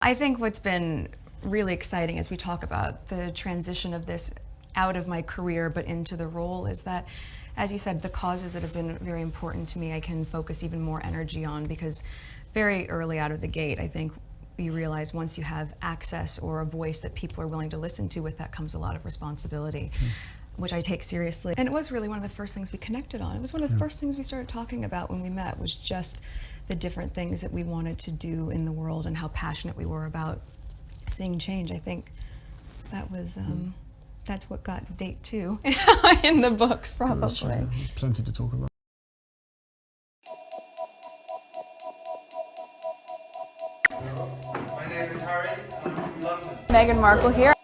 I think what's been really exciting as we talk about the transition of this out of my career but into the role is that, as you said, the causes that have been very important to me I can focus even more energy on, because very early out of the gate I think you realize once you have access or a voice that people are willing to listen to, with that comes a lot of responsibility, which I take seriously. And it was really one of the first things we connected on. It was one of the first things we started talking about when we met, was just the different things that we wanted to do in the world and how passionate we were about seeing change. I think that was, that's what got date 2 in the books, probably. Plenty to talk about. My name is Harry, and I'm from London. Meghan Markle here.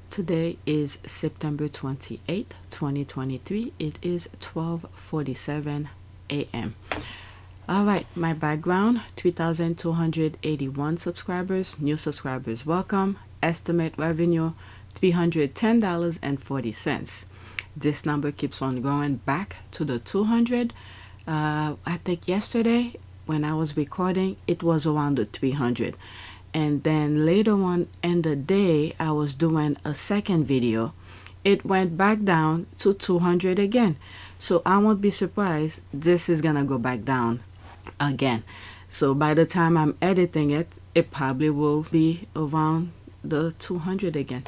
Today is September 28th, 2023. It is 12:47 a.m. All right, my background: 3,281 subscribers. New subscribers welcome. Estimate revenue $310.40. This number keeps on going back to the 200. I think yesterday when I was recording, it was around the 300. And then later on in the day, I was doing a second video. It went back down to 200 again. So I won't be surprised this is gonna go back down again. So by the time I'm editing it, it probably will be around the 200 again.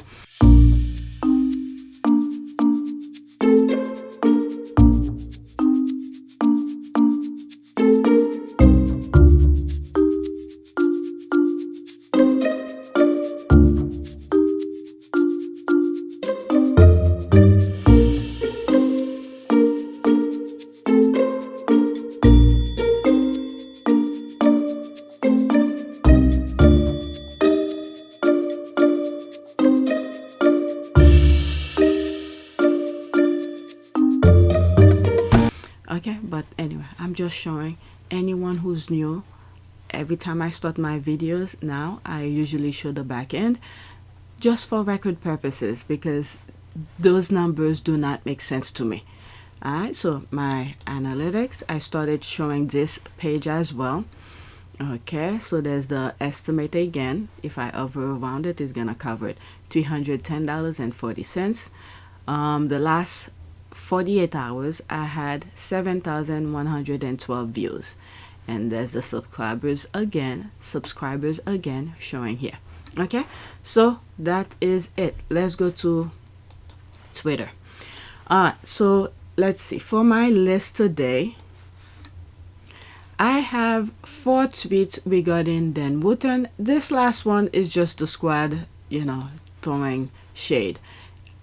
Okay, but anyway, I'm just showing anyone who's new. Every time I start my videos now, I usually show the back end just for record purposes, because those numbers do not make sense to me. Alright, so my analytics, I started showing this page as well. Okay, so there's the estimate again. If I hover around it, it's gonna cover it. $310.40. The last 48 hours I had 7,112 views, and there's the subscribers again showing here. Okay, so that is it. Let's go to Twitter. Alright, so let's see. For my list today, I have 4 tweets regarding Dan Wootton. This last one is just the squad, throwing shade.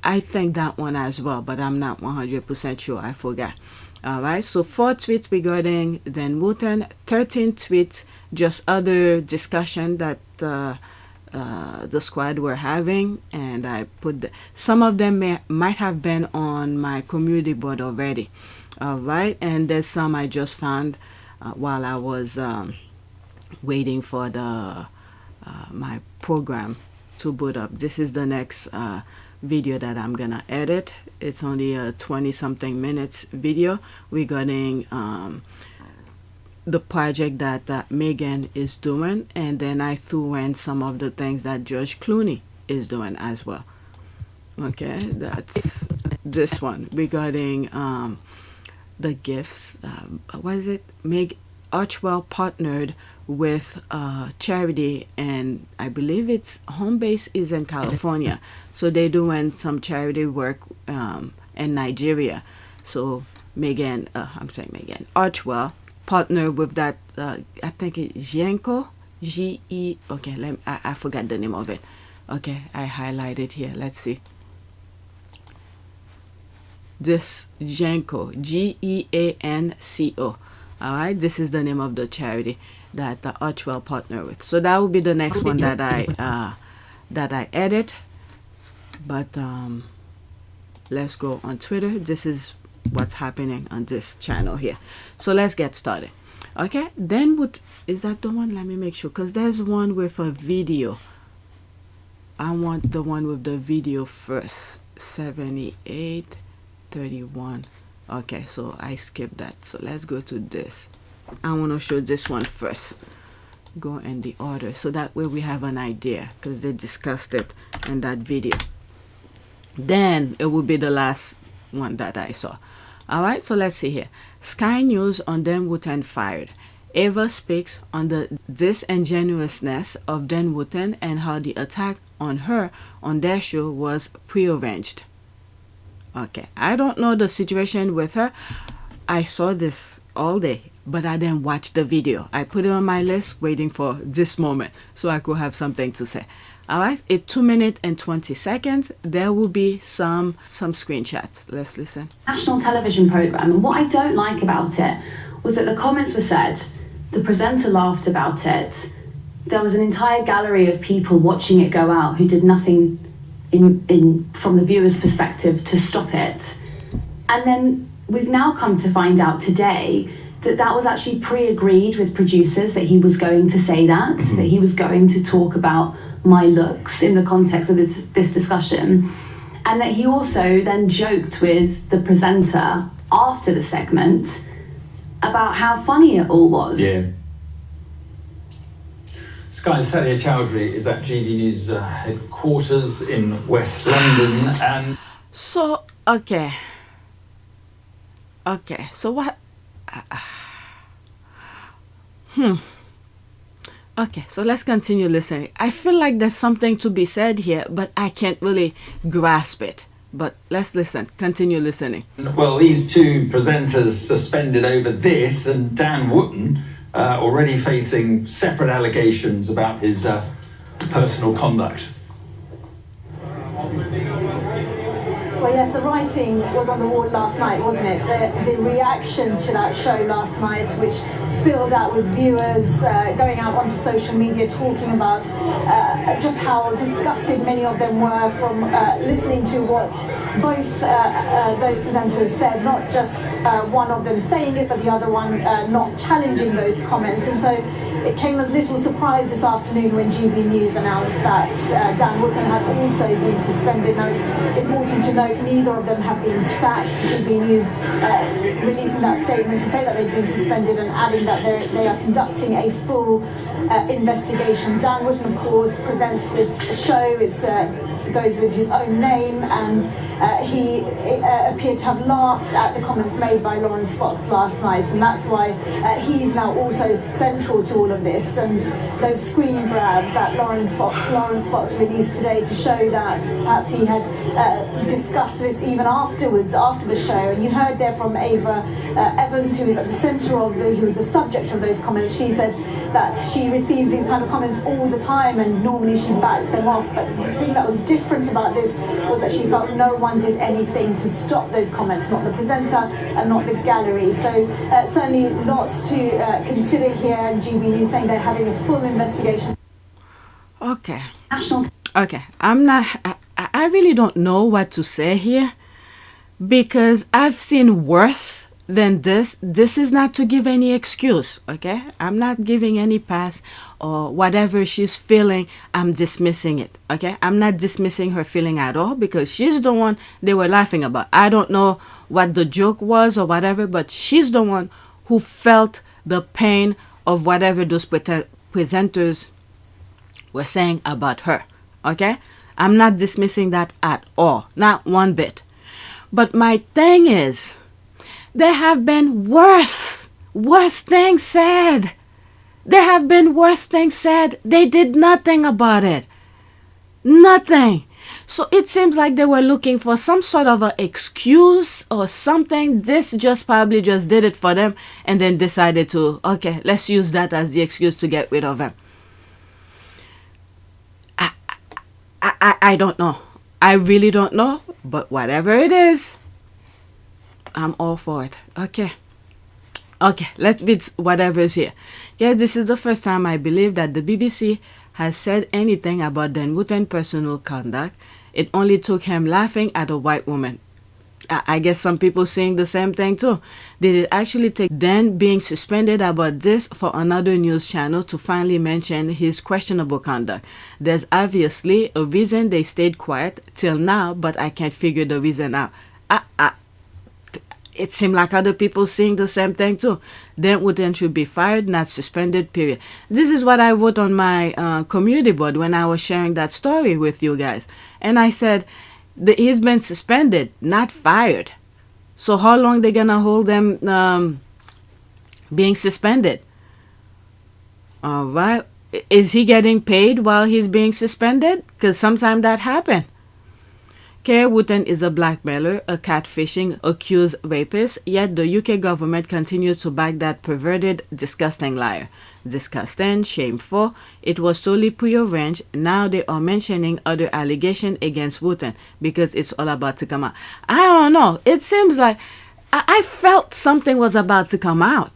I think that one as well, but I'm not 100% sure. I forgot. Alright, so 4 tweets regarding Dan Wootton, 13 tweets just other discussion that the squad were having, and I put some of them might have been on my community board already. Alright, and there's some I just found while I was waiting for the my program to boot up. This is the next video that I'm gonna edit. It's only a 20-something minutes video regarding the project that Meghan is doing, and then I threw in some of the things that George Clooney is doing as well. Okay, that's this one regarding the gifts. What is it? Meg Archwell partnered with charity, and I believe its home base is in California, so they're doing some charity work in Nigeria. So Meghan Archwell partnered with that I think it's Genco, G-E, okay, I forgot the name of it. Okay, I highlighted here. Let's see. this Genco, Geanco. All right, this is the name of the charity that Archwell partner with. So that will be the next one that I edit. But let's go on Twitter. This is what's happening on this channel here. So let's get started. Okay, then what is that the one? Let me make sure, because there's one with a video. I want the one with the video first. 7831. Okay, so I skipped that. So let's go to this. I want to show this one first. Go in the order so that way we have an idea, because they discussed it in that video. Then it will be the last one that I saw. All right, so let's see here. Sky News on Dan Wootton fired. Ava speaks on the disingenuousness of Dan Wootton and how the attack on her on their show was prearranged. Okay, I don't know the situation with her. I saw this all day, but I didn't watch the video. I put it on my list waiting for this moment so I could have something to say. All right, it's 2 minutes and 20 seconds. There will be some screenshots. Let's listen. National television program, and what I don't like about it was that the comments were said, the presenter laughed about it, there was an entire gallery of people watching it go out who did nothing from the viewer's perspective to stop it. And then we've now come to find out today that that was actually pre-agreed with producers, that he was going to say that, that he was going to talk about my looks in the context of this discussion, and that he also then joked with the presenter after the segment about how funny it all was. Yeah. Sky's Sadia Chowdhury is at GB News headquarters in West London, and So okay, so what? Okay, so let's continue listening. I feel like there's something to be said here, but I can't really grasp it. But let's listen. Continue listening. well, these two presenters suspended over this, and Dan Wootton already facing separate allegations about his personal conduct. Well, yes, the writing was on the wall last night, wasn't it? The reaction to that show last night, which spilled out with viewers going out onto social media talking about just how disgusted many of them were from listening to what both those presenters said, not just one of them saying it, but the other one not challenging those comments. And so it came as little surprise this afternoon when GB News announced that Dan Wootton had also been suspended. Now, it's important to note neither of them have been sacked. GB News releasing that statement to say that they've been suspended and adding that they are conducting a full investigation. Dan Wootton, of course, presents this show. It goes with his own name, and he appeared to have laughed at the comments made by Lawrence Fox last night, and that's why he's now also central to all of this. And those screen grabs that Lawrence Fox released today to show that perhaps he had discussed this even afterwards, after the show. And you heard there from Ava Evans, who is at the centre of who was the subject of those comments. She said that she receives these kind of comments all the time, and normally she bats them off. But the thing that was different about this was that she felt no one did anything to stop those comments, not the presenter and not the gallery. So certainly lots to consider here, and GB News saying they're having a full investigation. Okay. National Okay, I really don't know what to say here, because I've seen worse than this. This is not to give any excuse, okay? I'm not giving any pass, or whatever she's feeling, I'm dismissing it, okay? I'm not dismissing her feeling at all, because she's the one they were laughing about. I don't know what the joke was or whatever, but she's the one who felt the pain of whatever those presenters were saying about her, okay? I'm not dismissing that at all, not one bit. But my thing is, there have been worse things said. There have been worse things said. They did nothing about it. Nothing. So it seems like they were looking for some sort of an excuse or something. This just probably just did it for them, and then decided to, okay, let's use that as the excuse to get rid of him. I don't know. I really don't know. But whatever it is, I'm all for it. Okay. Okay, let's read whatever is here. Yeah, this is the first time I believe that the BBC has said anything about Dan Wootton's personal conduct. It only took him laughing at a white woman. I guess some people saying the same thing too. Did it actually take Dan being suspended about this for another news channel to finally mention his questionable conduct? There's obviously a reason they stayed quiet till now, but I can't figure the reason out. It seemed like other people saying the same thing too. Dan Wootton should be fired, not suspended, period. This is what I wrote on my community board when I was sharing that story with you guys. And I said, he's been suspended, not fired. So how long they gonna hold them being suspended? All right. Is he getting paid while he's being suspended? Because sometimes that happens. Harry Wootton is a blackmailer, a catfishing, accused rapist, yet the UK government continues to back that perverted, disgusting liar. Disgusting, shameful, it was solely prearranged. Now they are mentioning other allegations against Wootton because it's all about to come out. I don't know. It seems like I felt something was about to come out.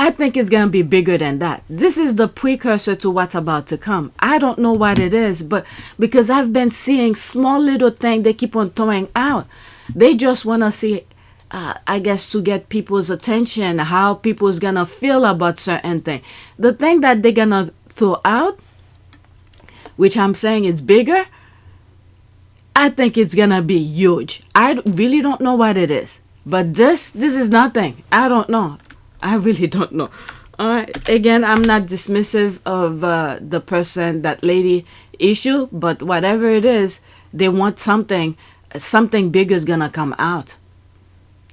I think it's going to be bigger than that. This is the precursor to what's about to come. I don't know what it is, but because I've been seeing small little things they keep on throwing out. They just want to see, I guess, to get people's attention, how people's going to feel about certain things. The thing that they're going to throw out, which I'm saying is bigger, I think it's going to be huge. I really don't know what it is. But this is nothing. I don't know. I really don't know. Again, I'm not dismissive of the person, that lady issue, but whatever it is, they want something bigger is gonna come out.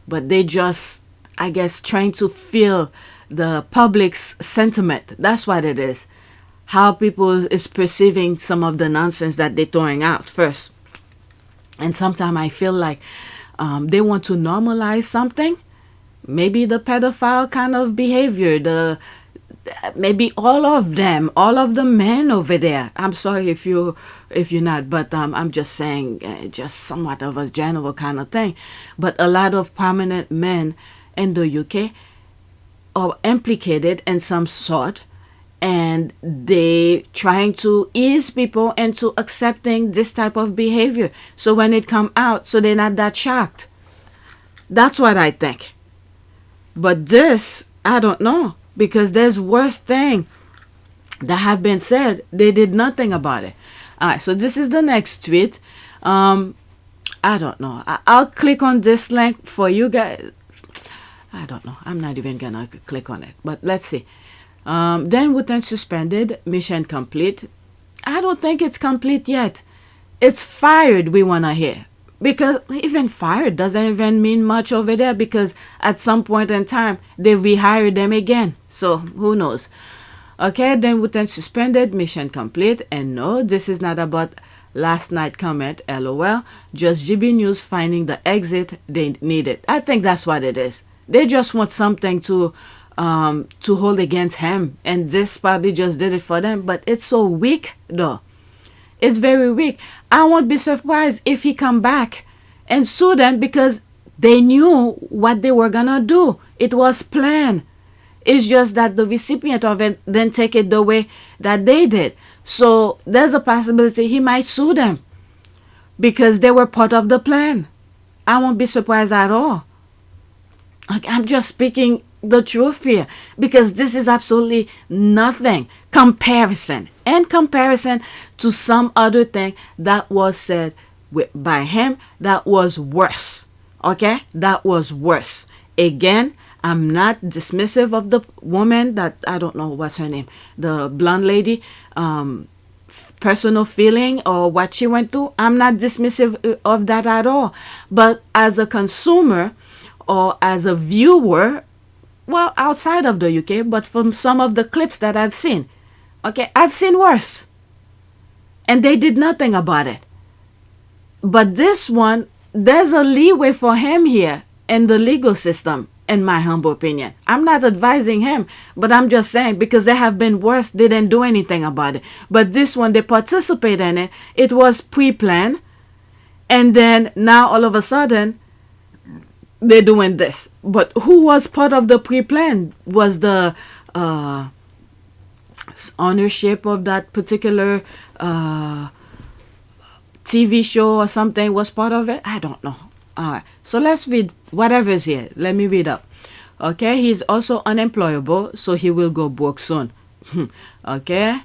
But they just, I guess, trying to feel the public's sentiment. That's what it is. How people is perceiving some of the nonsense that they're throwing out first. And sometimes I feel like they want to normalize something. Maybe the pedophile kind of behavior, maybe all of the men over there. I'm sorry if you're not, but I'm just saying, just somewhat of a general kind of thing. But a lot of prominent men in the UK are implicated in some sort, and they trying to ease people into accepting this type of behavior. So when it come out, so they're not that shocked. That's what I think. But this, I don't know, because there's worse thing that have been said. They did nothing about it. All right, so this is the next tweet. I don't know. I'll click on this link for you guys. I don't know. I'm not even gonna click on it. But let's see. Dan Wootton suspended, mission complete. I don't think it's complete yet. It's fired we wanna hear. Because even fired doesn't even mean much over there, because at some point in time, they rehired them again. So, who knows? Okay, Dan Wootton suspended, mission complete. And no, this is not about last night comment, LOL. Just GB News finding the exit they needed. I think that's what it is. They just want something to hold against him. And this probably just did it for them. But it's so weak, though. It's very weak. I won't be surprised if he come back and sue them, because they knew what they were gonna do. It was planned. It's just that the recipient of it didn't take it the way that they did. So there's a possibility he might sue them because they were part of the plan. I won't be surprised at all. I'm just speaking the truth here, because this is absolutely nothing in comparison to some other thing that was said by him that was worse. Okay, that was worse. Again, I'm not dismissive of the woman that, I don't know what's her name, the blonde lady, personal feeling or what she went through. I'm not dismissive of that at all. But as a consumer or as a viewer, well, outside of the UK, but from some of the clips that I've seen, okay, I've seen worse. And they did nothing about it. But this one, there's a leeway for him here in the legal system, in my humble opinion. I'm not advising him, but I'm just saying, because there have been worse, they didn't do anything about it. But this one, they participate in it. It was pre-planned. And then now all of a sudden, they're doing this. But who was part of the pre-plan? Was the ownership of that particular TV show or something was part of it? I don't know. All right. So let's read whatever's here. Let me read up. Okay. He's also unemployable, so he will go broke soon. Okay.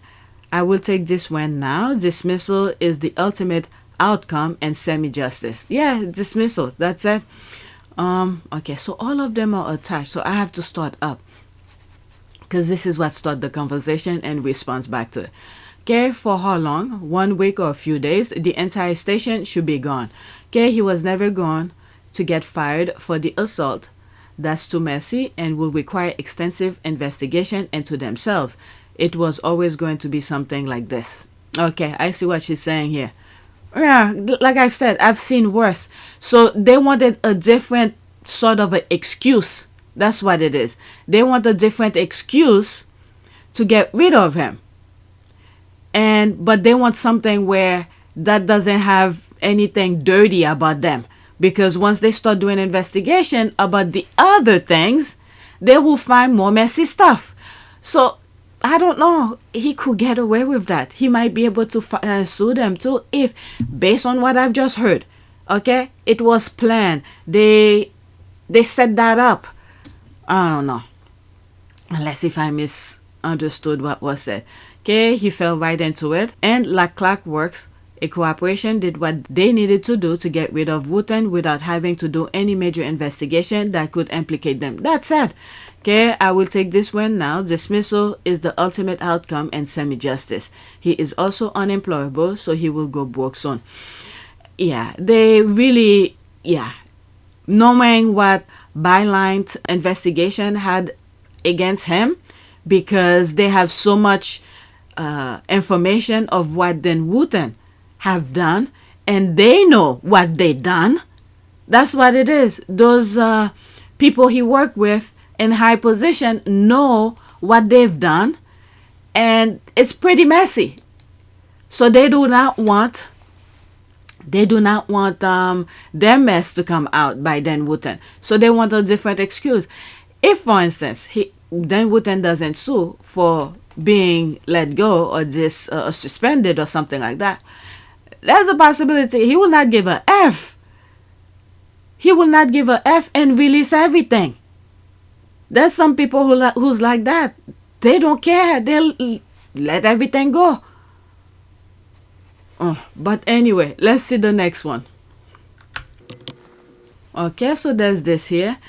I will take this one now. Dismissal is the ultimate outcome and semi-justice. Yeah, dismissal. That's it. Okay. So all of them are attached. So I have to start up, because this is what started the conversation and responds back to it. Okay, for how long? 1 week or a few days? The entire station should be gone. Okay, he was never going to get fired for the assault. That's too messy and will require extensive investigation into themselves. It was always going to be something like this. Okay, I see what she's saying here. Yeah, like I've said, I've seen worse. So they wanted a different sort of an excuse. That's what it is. They want a different excuse to get rid of him. But they want something where that doesn't have anything dirty about them. Because once they start doing investigation about the other things, they will find more messy stuff. So I don't know. He could get away with that. He might be able to sue them too, if, based on what I've just heard, okay, it was planned. They set that up. I don't know. Unless if I misunderstood what was said. Okay, he fell right into it. And like clockwork, a corporation did what they needed to do to get rid of Wootton without having to do any major investigation that could implicate them. That's it. Okay, I will take this one now. Dismissal is the ultimate outcome and semi-justice. He is also unemployable, so he will go broke soon. Yeah, they really, knowing what byline investigation had against him, because they have so much information of what Dan Wootton have done, and they know what they done. That's what it is. Those people he worked with in high position know what they've done, and it's pretty messy. So they do not want their mess to come out by Dan Wootton. So they want a different excuse. If, for instance, Dan Wootton doesn't sue for being let go or suspended or something like that, there's a possibility he will not give a F. He will not give a F and release everything. There's some people who's like that. They don't care. They'll let everything go. But anyway, let's see the next one. Okay, so there's this here.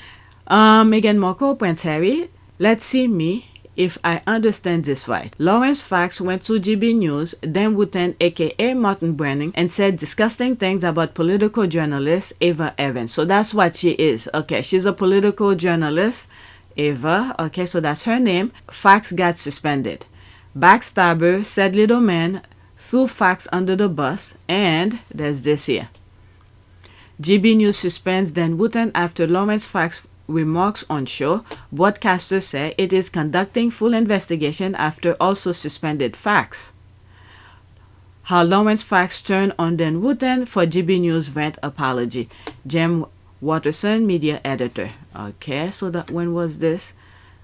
Meghan Markle, Prince Harry. Let's see me if I understand this right. Lawrence Fox went to GB News, Dan Wootton, aka Martin Brennan, and said disgusting things about political journalist Ava Evans. So that's what she is. Okay, she's a political journalist, Ava. Okay, so that's her name. Fox got suspended. Backstabber, said little man, threw Fox under the bus, and there's this here. GB News suspends Dan Wootton after Lawrence Fox remarks on show. Broadcasters say it is conducting full investigation after also suspended Fox. How Lawrence Fox turned on Dan Wootton for GB News rant apology. Jem Watterson, media editor. Okay, so that when was this?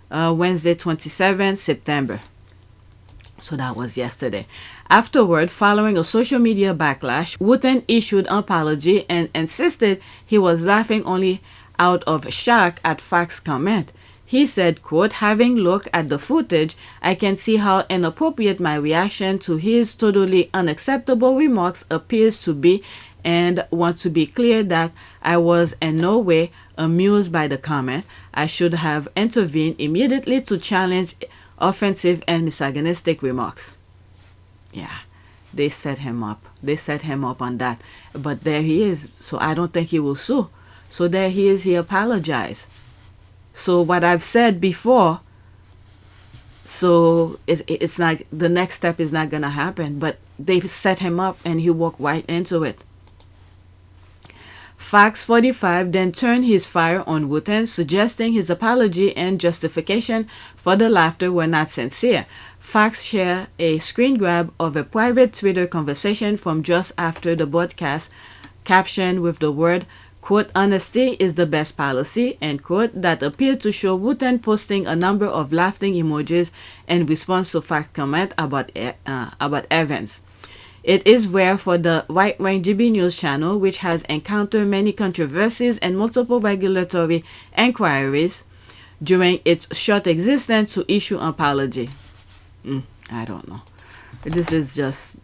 Wednesday, 27 September. So that was yesterday. Afterward, following a social media backlash, Wootton issued an apology and insisted he was laughing only out of shock at Fox's comment. He said, quote, having looked at the footage, I can see how inappropriate my reaction to his totally unacceptable remarks appears to be, and want to be clear that I was in no way amused by the comment. I should have intervened immediately to challenge offensive and misogynistic remarks. Yeah, they set him up. They set him up on that. But there he is. So I don't think he will sue. So there he is. He apologized. So what I've said before, so it's like the next step is not going to happen. But they set him up and he walked right into it. Fox 45 then turned his fire on Wootton, suggesting his apology and justification for the laughter were not sincere. Fox shared a screen grab of a private Twitter conversation from just after the broadcast, captioned with the word quote, honesty is the best policy, end quote, that appeared to show Wootton posting a number of laughing emojis in response to fact comment about Evans. It is rare for the right-wing GB News channel, which has encountered many controversies and multiple regulatory inquiries during its short existence, to issue an apology. I don't know. This is just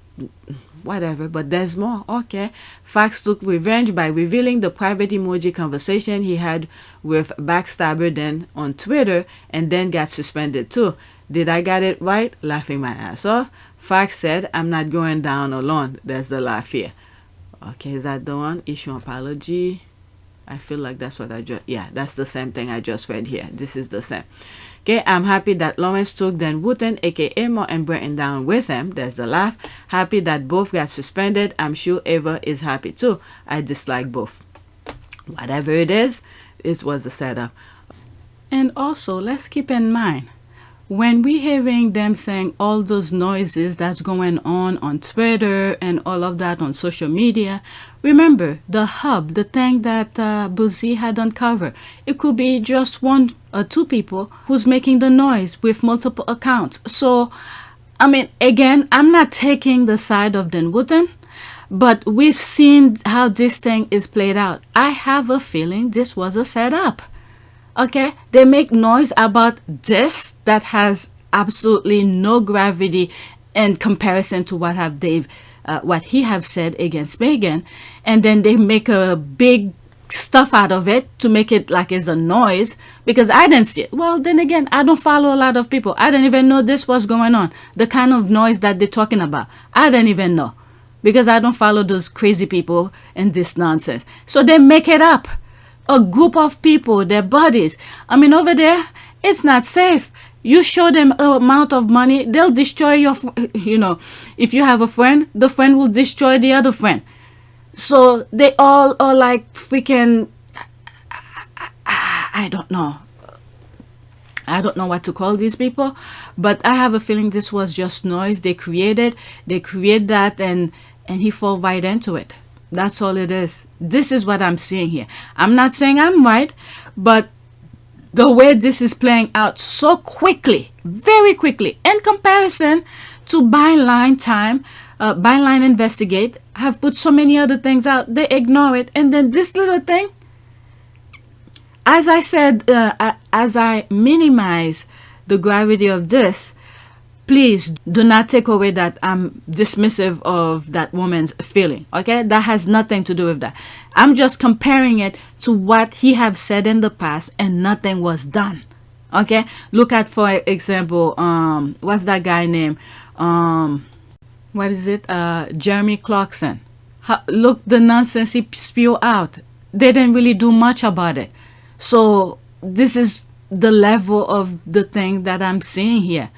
whatever, but there's more. Okay. Fax took revenge by revealing the private emoji conversation he had with Backstabber then on Twitter, and then got suspended too. Did I get it right? Laughing my ass off. Fax said, I'm not going down alone. There's the laugh here. Okay, is that the one? Issue an apology. I feel like that's what I just, yeah, that's the same thing I just read here. This is the same. Okay, I'm happy that Lawrence took Dan Wootton, aka Mo and Brenton, down with him. There's the laugh. Happy that both got suspended. I'm sure Ava is happy too. I dislike both. Whatever it is, it was a setup. And also, let's keep in mind, when we hearing them saying all those noises that's going on Twitter and all of that on social media, remember the hub, the thing that Buzzy had uncovered. It could be just one or two people who's making the noise with multiple accounts. So, I mean, again, I'm not taking the side of Dan Wootton, but we've seen how this thing is played out. I have a feeling this was a setup. Okay, they make noise about this that has absolutely no gravity in comparison to what he have said against Meghan, and then they make a big stuff out of it to make it like it's a noise, because I didn't see it. Well, then again, I don't follow a lot of people. I didn't even know this was going on. The kind of noise that they're talking about, I didn't even know, because I don't follow those crazy people and this nonsense. So they make it up. A group of people, their buddies. I mean, over there, it's not safe. You show them an amount of money, they'll destroy your, if you have a friend, the friend will destroy the other friend. So they all are like freaking, I don't know. I don't know what to call these people, but I have a feeling this was just noise they create that, and he fall right into it. That's all it is. This is what I'm seeing here. I'm not saying I'm right, but the way this is playing out so quickly, very quickly, in comparison to Byline time, Byline Investigate have put so many other things out, they ignore it, and then this little thing, as I said, as I minimize the gravity of this, please do not take away that I'm dismissive of that woman's feeling. Okay, that has nothing to do with that. I'm just comparing it to what he have said in the past, and nothing was done. Okay, look at, for example, what's that guy name? What is it? Jeremy Clarkson. Look, the nonsense he spew out. They didn't really do much about it. So this is the level of the thing that I'm seeing here.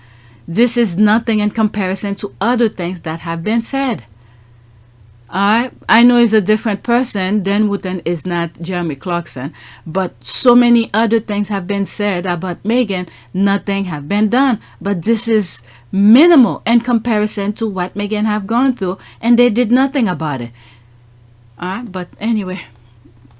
This is nothing in comparison to other things that have been said. I know he's a different person. Dan Wootton is not Jeremy Clarkson, but so many other things have been said about Meghan. Nothing have been done, but this is minimal in comparison to what Meghan have gone through, and they did nothing about it. But anyway,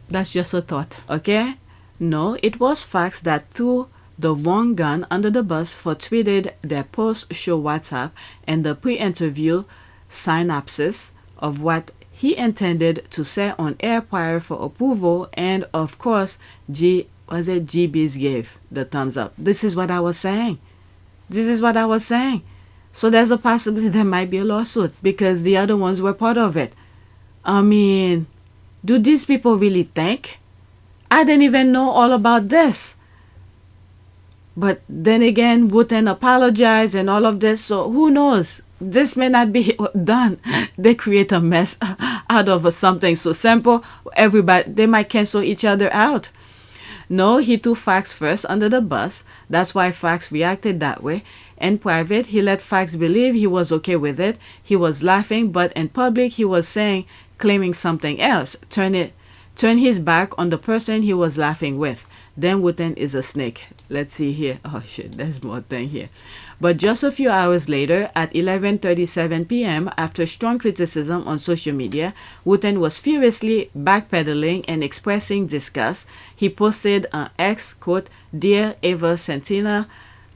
that's just a thought. Okay, no, it was facts that threw the wrong gun under the bus for tweeted their post-show WhatsApp and the pre-interview synopsis of what he intended to say on air prior for approval, and of course, GB's gave the thumbs up. This is what I was saying. So there's a possibility there might be a lawsuit because the other ones were part of it. I mean, do these people really think? I didn't even know all about this. But then again, Wootton apologized and all of this, so who knows? This may not be done. They create a mess out of something so simple. Everybody, they might cancel each other out. No, he threw Fax first under the bus. That's why Fax reacted that way. In private, he let Fax believe he was okay with it. He was laughing, but in public, he was claiming something else. Turn his back on the person he was laughing with. Dan Wootton is a snake. Let's see here. Oh shit, there's more thing here. But just a few hours later, at 11:37 p.m., after strong criticism on social media, Wootton was furiously backpedaling and expressing disgust. He posted on X, quote, "Dear Eva Sentina,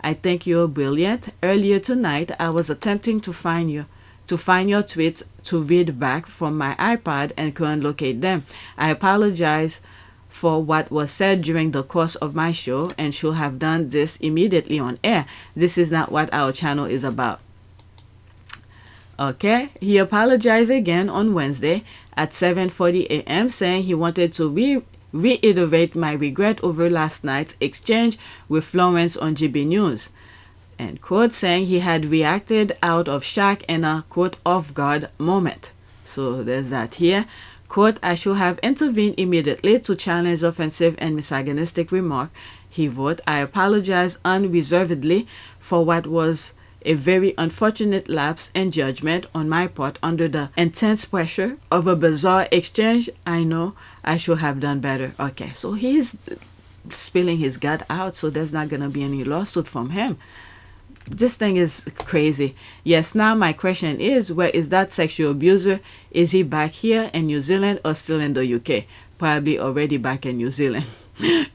I think you're brilliant. Earlier tonight, I was attempting to find your tweets to read back from my iPad and couldn't locate them. I apologize for what was said during the course of my show and should have done this immediately on air. This is not what our channel is about." Okay, he apologized again on Wednesday at 7:40 a.m. saying he wanted to reiterate my regret over last night's exchange with Florence on GB News. And quote, saying he had reacted out of shock and a quote off guard moment. So there's that here. Quote, "I should have intervened immediately to challenge offensive and misogynistic remark," he wrote. "I apologize unreservedly for what was a very unfortunate lapse in judgment on my part under the intense pressure of a bizarre exchange. I know I should have done better." Okay, so he's spilling his gut out, so there's not going to be any lawsuit from him. This thing is crazy. Yes, now my question is, where is that sexual abuser? Is he back here in New Zealand or still in the UK? Probably already back in New Zealand.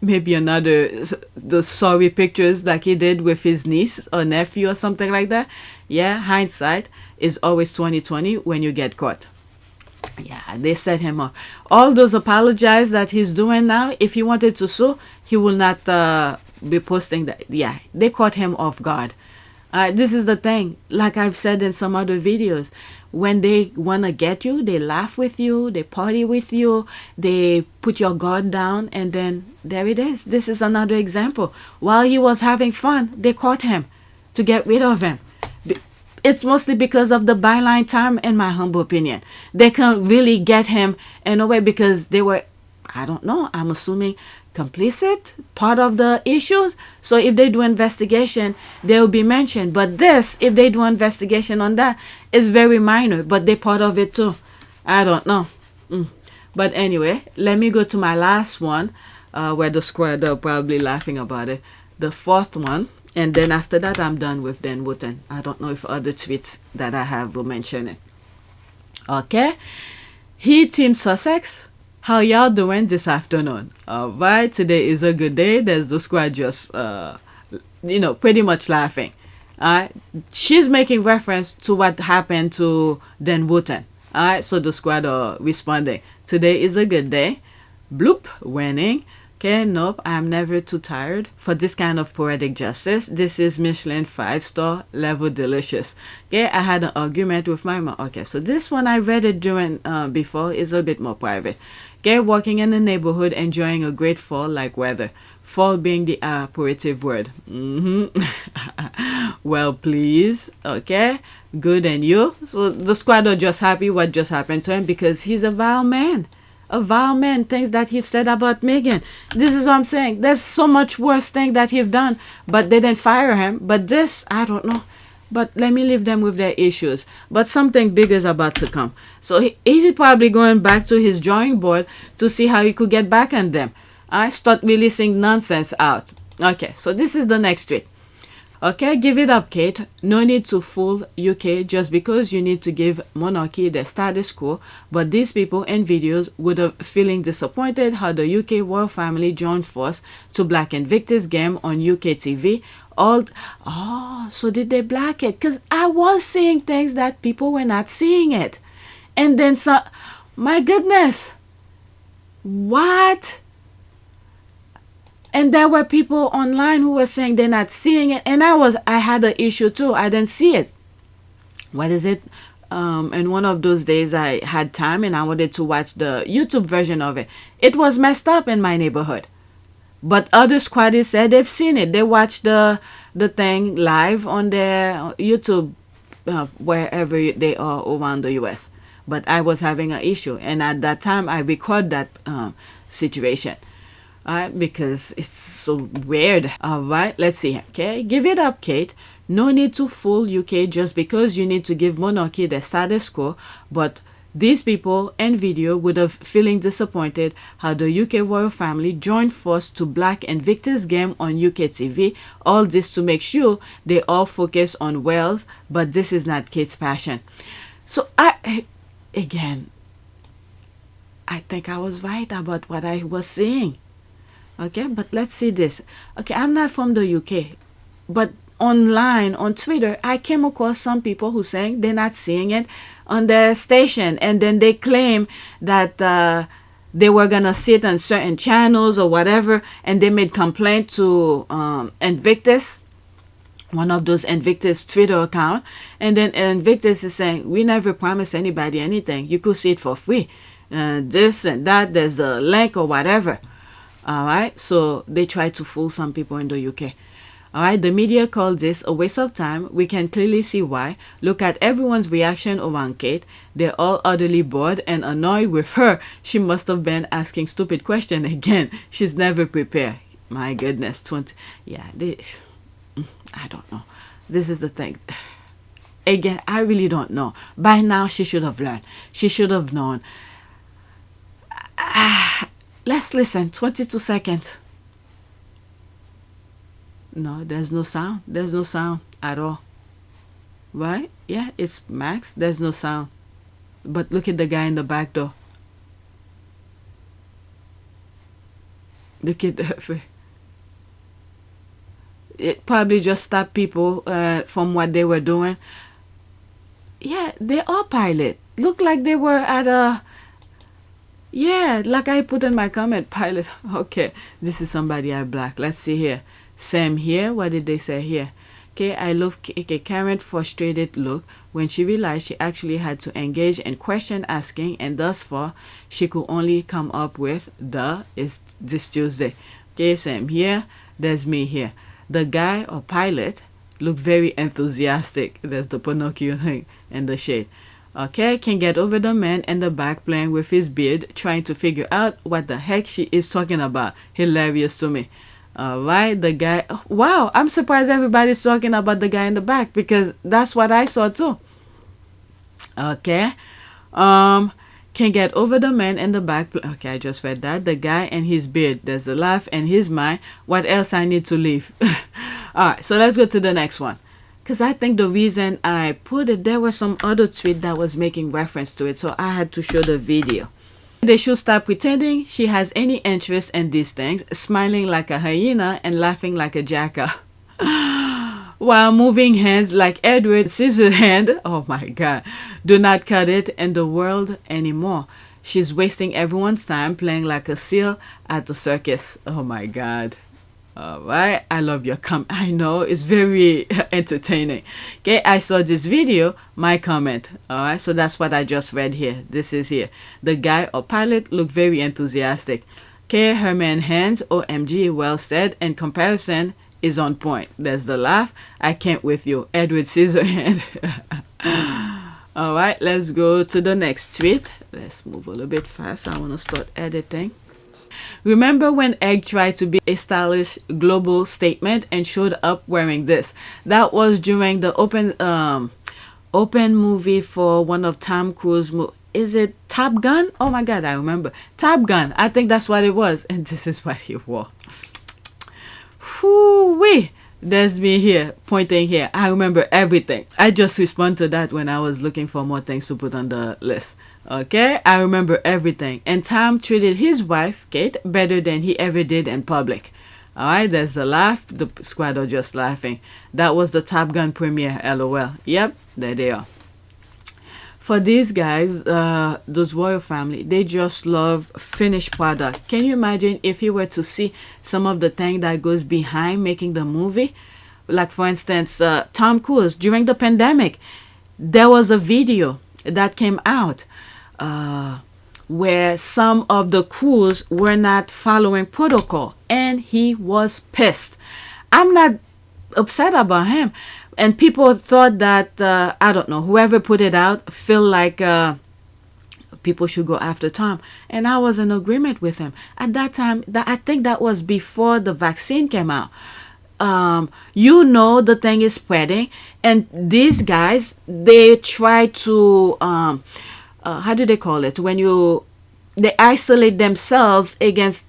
Maybe those sorry pictures like he did with his niece or nephew or something like that. Yeah, hindsight is always 2020 when you get caught. Yeah, they set him up. All those apologies that he's doing now, if he wanted to sue, he will not be posting that. Yeah, they caught him off guard. This is the thing, like I've said in some other videos, when they want to get you, they laugh with you, they party with you, they put your guard down, and then there it is. This is another example. While he was having fun, they caught him to get rid of him. It's mostly because of the byline time, in my humble opinion. They can't really get him in a way because they were, I don't know, I'm assuming complicit, part of the issues. So if they do investigation, they'll be mentioned. But this, if they do investigation on that, is very minor, but they're part of it too. I don't know. But anyway, let me go to my last one, where the squad are probably laughing about it. The fourth one. And then after that, I'm done with Dan Wootton. I don't know if other tweets that I have will mention it. Okay. He, Team Sussex. How y'all doing this afternoon? All right, today is a good day. There's the squad just, pretty much laughing. She's making reference to what happened to Dan Wootton. All right, so the squad are responding. Today is a good day. Bloop, winning. Okay, nope, I'm never too tired for this kind of poetic justice. This is Michelin 5-star level delicious. Okay, I had an argument with my mom. Okay, so this one I read it during before is a bit more private. Okay, walking in the neighborhood, enjoying a great fall-like weather. Fall being the operative word. Well, please. Okay, good, and you? So the squad are just happy what just happened to him because he's a vile man. A vile man, things that he've said about Meghan. This is what I'm saying. There's so much worse thing that he've done, but they didn't fire him. But this, I don't know. But let me leave them with their issues. But something big is about to come. So he's probably going back to his drawing board to see how he could get back on them. I start releasing nonsense out. Okay, so this is the next tweet. Okay, give it up, Kate. No need to fool UK just because you need to give Monarchy the status quo. But these people in videos would have feeling disappointed how the UK royal family joined force to blacken Victor's game on UK TV. So did they black it? Because I was seeing things that people were not seeing it. And then my goodness. What? And there were people online who were saying they're not seeing it. And I had an issue too. I didn't see it. What is it? And one of those days I had time and I wanted to watch the YouTube version of it. It was messed up in my neighborhood. But other squaddies said they've seen it. They watched the thing live on their YouTube, wherever they are around the US. But I was having an issue. And at that time, I recorded that situation. Because it's so weird. All right, let's see. Okay, give it up, Kate. No need to fool UK just because you need to give Monarchy the status quo. But These people and video would have feeling disappointed how the UK royal family joined force to black Invictus game on UK TV. All this to make sure they all focus on Wales, but this is not Kate's passion. So I think I was right about what I was saying. Okay, but let's see this. Okay, I'm not from the UK, but online on Twitter, I came across some people who saying they're not seeing it on their station, and then they claim that they were gonna see it on certain channels or whatever, and they made complaint to Invictus, one of those Invictus Twitter account, and then Invictus is saying we never promised anybody anything. You could see it for free. This and that. There's the link or whatever. All right, so they try to fool some people in the UK. All right, the media called this a waste of time. We can clearly see why. Look at everyone's reaction around Kate. They're all utterly bored and annoyed with her. She must have been asking stupid questions again. She's never prepared. My goodness, 20. Yeah, I don't know. This is the thing. Again, I really don't know. By now, she should have learned. She should have known. Let's listen. 22 seconds. No, there's no sound. There's no sound at all. Right? Yeah, it's max. There's no sound. But look at the guy in the back door. Look at that. It probably just stopped people from what they were doing. Yeah, they are pilot. Look like they were at a... Yeah, like I put in my comment, pilot. Okay, this is somebody I black. Let's see here. Sam here. What did they say here? Okay, I love Karen's frustrated look when she realized she actually had to engage in question asking, and thus far she could only come up with is this Tuesday. Okay, Sam here. There's me here. The guy or pilot looked very enthusiastic. There's the Pinocchio thing and the shade. Okay, can get over the man in the back playing with his beard, trying to figure out what the heck she is talking about. Hilarious to me. Alright, the guy. Wow, I'm surprised everybody's talking about the guy in the back, because that's what I saw too. Okay. Can get over the man in the back. Okay, I just read that. The guy and his beard. There's a laugh and his mind. What else I need to leave? Alright, so let's go to the next one. Because I think the reason I put it, there was some other tweet that was making reference to it, so I had to show the video. They should stop pretending she has any interest in these things, smiling like a hyena and laughing like a jackal, while moving hands like Edward Scissorhand. Oh my God. Do not cut it in the world anymore. She's wasting everyone's time playing like a seal at the circus. Oh my God. All right, I love your I know it's very entertaining. Okay, I saw this video, my comment. All right, so that's what I just read here. This is here. The guy or pilot looked very enthusiastic. Okay, her man hands, OMG, well said. And comparison is on point. There's the laugh. I can't with you, Edward Scissorhand. All right, let's go to the next tweet. Let's move a little bit fast. I want to start editing. Remember when Egg tried to be a stylish global statement and showed up wearing this? That was during the open movie for one of Tom Cruise. Is it Top Gun? Oh my God, I remember. Top Gun. I think that's what it was. And this is what he wore. Whoo-wee. There's me here, pointing here. I remember everything. I just responded to that when I was looking for more things to put on the list. Okay, I remember everything. And Tom treated his wife, Kate, better than he ever did in public. Alright, there's the laugh. The squad are just laughing. That was the Top Gun premiere, LOL. Yep, there they are. For these guys, those royal family, they just love finished product. Can you imagine if you were to see some of the thing that goes behind making the movie? Like, for instance, Tom Cruise, during the pandemic, there was a video that came out where some of the crews were not following protocol, and he was pissed. I'm not upset about him, and people thought that I don't know, whoever put it out feel like people should go after Tom, and I was in agreement with him at that time. I think that was before the vaccine came out. You know, the thing is spreading, and these guys, they try to how do they call it? When they isolate themselves against,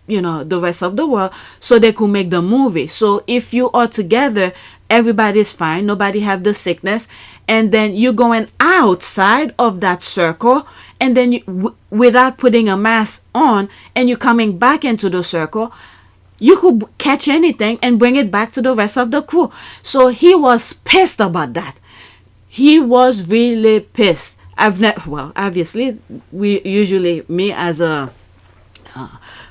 the rest of the world, so they could make the movie. So if you are together, everybody's fine, nobody have the sickness, and then you're going outside of that circle, and then without putting a mask on, and you're coming back into the circle, you could catch anything and bring it back to the rest of the crew. So he was pissed about that. He was really pissed. Obviously, me as a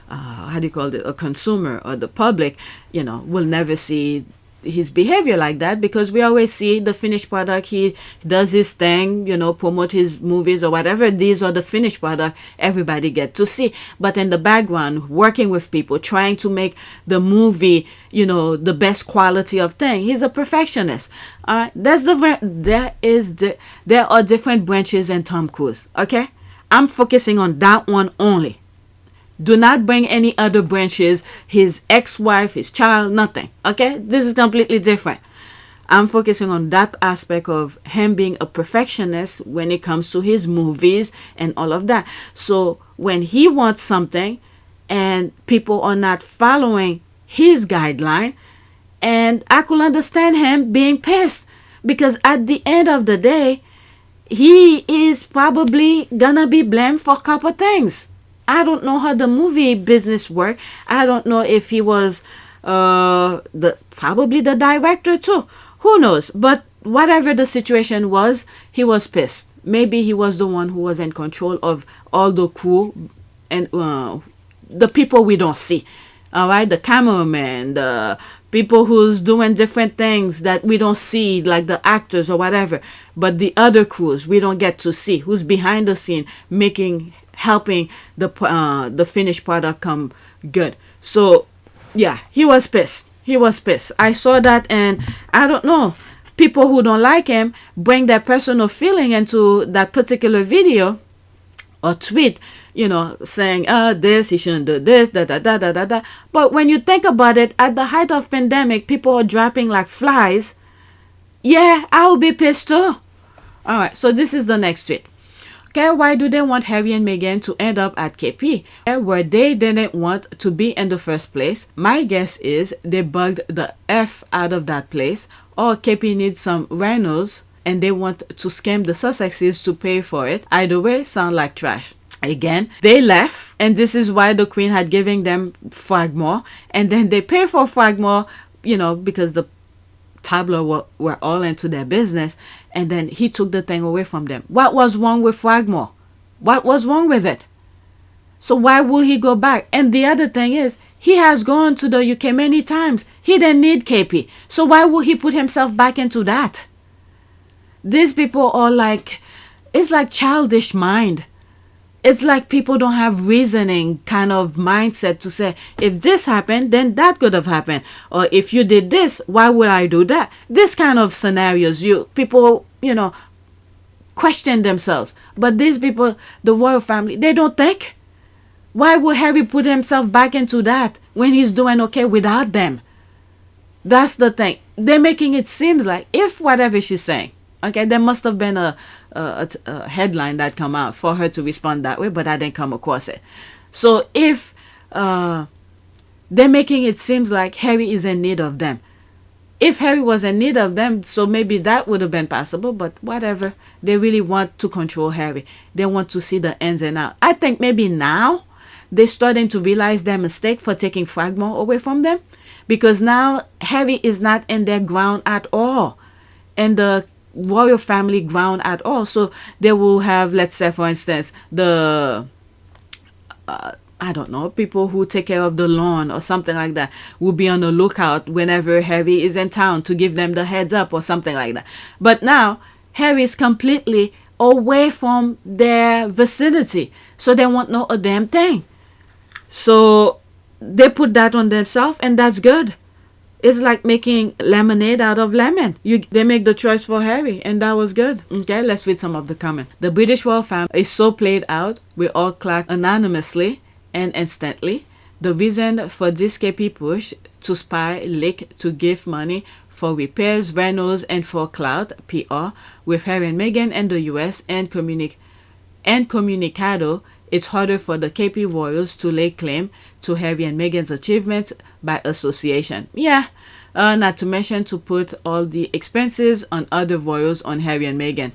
how do you call it, a consumer or the public, will never see his behavior like that, because we always see the finished product. He does his thing, promote his movies or whatever. These are the finished product everybody get to see. But in the background, working with people, trying to make the movie, the best quality of thing. He's a perfectionist. All right, there are different branches in Tom Cruise. Okay, I'm focusing on that one only. Do not bring any other branches, his ex-wife, his child, nothing. Okay? This is completely different. I'm focusing on that aspect of him being a perfectionist when it comes to his movies and all of that. So when he wants something and people are not following his guideline, and I could understand him being pissed, because at the end of the day, he is probably gonna be blamed for a couple things. I don't know how the movie business worked. I don't know if he was probably the director too. Who knows? But whatever the situation was, he was pissed. Maybe he was the one who was in control of all the crew and the people we don't see. All right, the cameraman, the people who's doing different things that we don't see, like the actors or whatever. But the other crews we don't get to see, who's behind the scene helping the finished product come good. So yeah, he was pissed. I saw that, and I don't know, people who don't like him bring their personal feeling into that particular video or tweet, saying this, he shouldn't do this, da. But when you think about it, at the height of pandemic, people are dropping like flies. Yeah, I will be pissed too. All right, so this is the next tweet. Okay, why do they want Harry and Meghan to end up at KP, where they didn't want to be in the first place? My guess is they bugged the F out of that place, or KP needs some rhinos and they want to scam the Sussexes to pay for it. Either way, sound like trash. Again, they left, and this is why the Queen had given them Fragmore, and then they pay for Fragmore, because the tabloid were all into their business, and then he took the thing away from them. What was wrong with Fragmore? What was wrong with it? So why would he go back? And the other thing is, he has gone to the UK many times. He didn't need KP. So why would he put himself back into that? These people are like, it's like childish mind. It's like people don't have reasoning kind of mindset to say, if this happened, then that could have happened. Or if you did this, why would I do that? This kind of scenarios, people, question themselves. But these people, the royal family, they don't think. Why would Harry put himself back into that when he's doing okay without them? That's the thing. They're making it seem like, if whatever she's saying, okay, there must have been a headline that come out for her to respond that way, but I didn't come across it. So if they're making it seem like Harry is in need of them. If Harry was in need of them, so maybe that would have been possible, but whatever. They really want to control Harry. They want to see the ins and outs. I think maybe now they're starting to realize their mistake for taking Fragmore away from them, because now Harry is not in their ground at all. And the royal family ground at all. So they will have, let's say for instance, the I don't know, people who take care of the lawn or something like that will be on the lookout whenever Harry is in town to give them the heads up or something like that. But now Harry is completely away from their vicinity, so they won't know a damn thing. So they put that on themselves, and that's good. It's like making lemonade out of lemon. They make the choice for Harry, and that was good. Okay, let's read some of the comments. The British royal family is so played out. We all clap anonymously and instantly. The reason for this KP push to spy, leak, to give money for repairs, renos, and for clout, PR, with Harry and Meghan and the US, and and communicado, it's harder for the KP royals to lay claim to Harry and Meghan's achievements by association. Yeah, not to mention to put all the expenses on other royals on Harry and Meghan.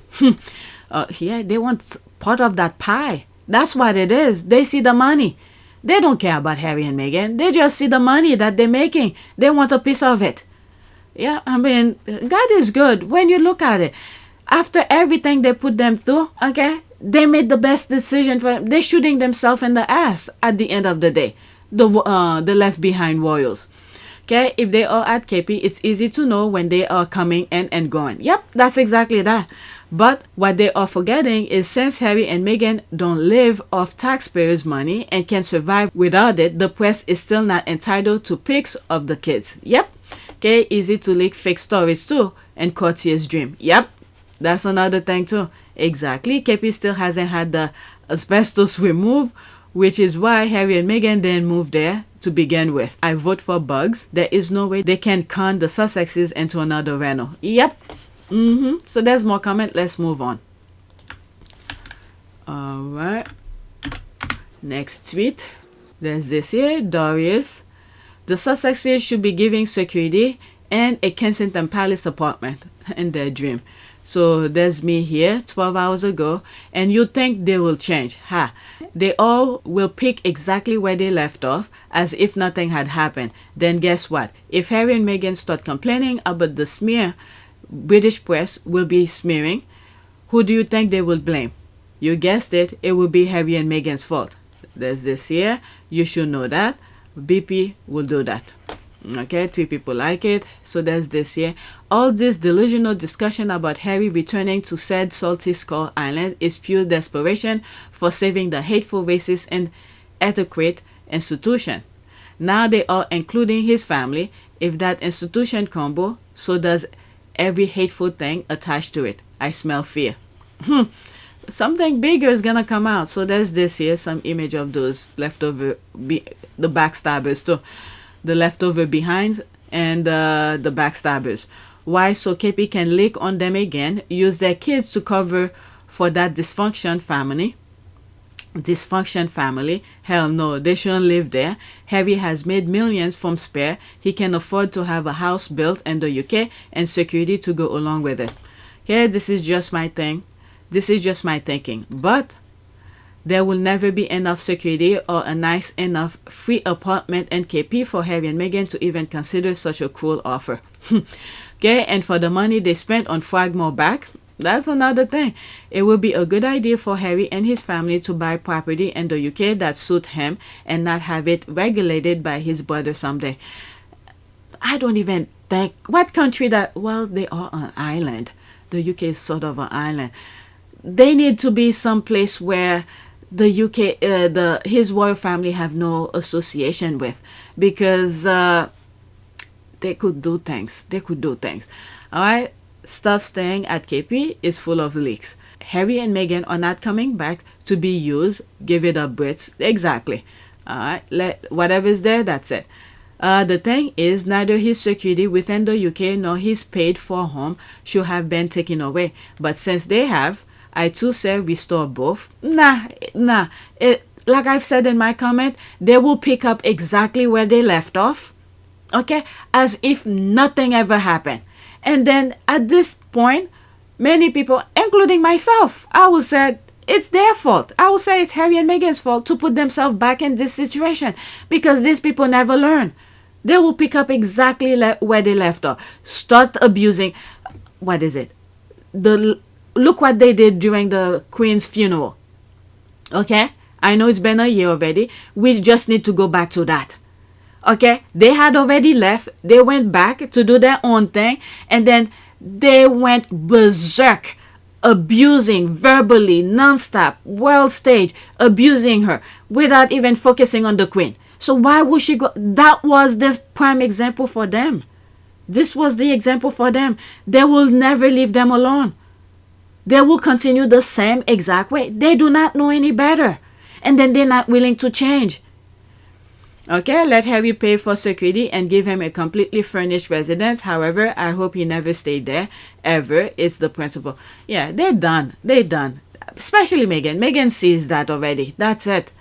Yeah, they want part of that pie. That's what it is. They see the money. They don't care about Harry and Meghan. They just see the money that they're making. They want a piece of it. Yeah, I mean, God is good when you look at it. After everything they put them through, okay, they made the best decision for them. They're shooting themselves in the ass at the end of the day. The left behind royals. Okay, if they are at KP, it's easy to know when they are coming in and going. Yep, that's exactly that. But what they are forgetting is since Harry and Meghan don't live off taxpayers' money and can survive without it, the press is still not entitled to pics of the kids. Yep. Okay, easy to leak fake stories too and courtier's dream. Yep, that's another thing too. Exactly, KP still hasn't had the asbestos removed, which is why Harry and Meghan didn't move there to begin with. I vote for bugs. There is no way they can con the Sussexes into another reno. Yep. So there's more comment. Let's move on. All right. Next tweet. There's this here. Dorries. The Sussexes should be giving security and a Kensington Palace apartment in their dream. So there's me here 12 hours ago, and you think they will change. Ha! They all will pick exactly where they left off as if nothing had happened. Then guess what? If Harry and Meghan start complaining about the smear British press will be smearing, who do you think they will blame? You guessed it, it will be Harry and Meghan's fault. There's this here. You should know that. BP will do that. Okay, 3 people like it. So there's this here. All this delusional discussion about Harry returning to said salty Skull Island is pure desperation for saving the hateful, racist, and adequate institution. Now they are including his family. If that institution crumble, so does every hateful thing attached to it. I smell fear. Something bigger is gonna come out. So there's this here, some image of those leftover, the backstabbers too. The leftover behinds and the backstabbers. Why? So KP can lick on them again, use their kids to cover for that dysfunction family. Hell no, they shouldn't live there. Harry has made millions from spare. He can afford to have a house built in the UK and security to go along with it. Okay, this is just my thing. This is just my thinking. But there will never be enough security or a nice enough free apartment in KP for Harry and Meghan to even consider such a cruel offer. Okay, and for the money they spent on Fragmore back, that's another thing. It would be a good idea for Harry and his family to buy property in the UK that suit him and not have it regulated by his brother someday. I don't even think what country that, well, they are an island. The UK is sort of an island. They need to be someplace where the UK, his royal family have no association with, because they could do things. All right. Stuff staying at KP is full of leaks. Harry and Meghan are not coming back to be used. Give it up, Brits. Exactly. All right. Whatever's there, that's it. The thing is, neither his security within the UK nor his paid for home should have been taken away. But since they have, I too say restore both. Nah. Like I've said in my comment, they will pick up exactly where they left off. Okay? As if nothing ever happened. And then at this point, many people, including myself, I will say it's their fault. I will say it's Harry and Meghan's fault to put themselves back in this situation, because these people never learn. They will pick up exactly where they left off. Start abusing. What is it? Look what they did during the Queen's funeral. Okay? I know it's been a year already. We just need to go back to that. Okay, they had already left. They went back to do their own thing, and then they went berserk, abusing verbally, non-stop, world stage, abusing her without even focusing on the Queen. So why would she go? That was the prime example for them. This was the example for them. They will never leave them alone. They will continue the same exact way. They do not know any better, and then they're not willing to change. Okay, let Harry pay for security and give him a completely furnished residence. However, I hope he never stayed there, ever. It's the principle. Yeah, they're done. especially Meghan. Meghan sees that already. That's it.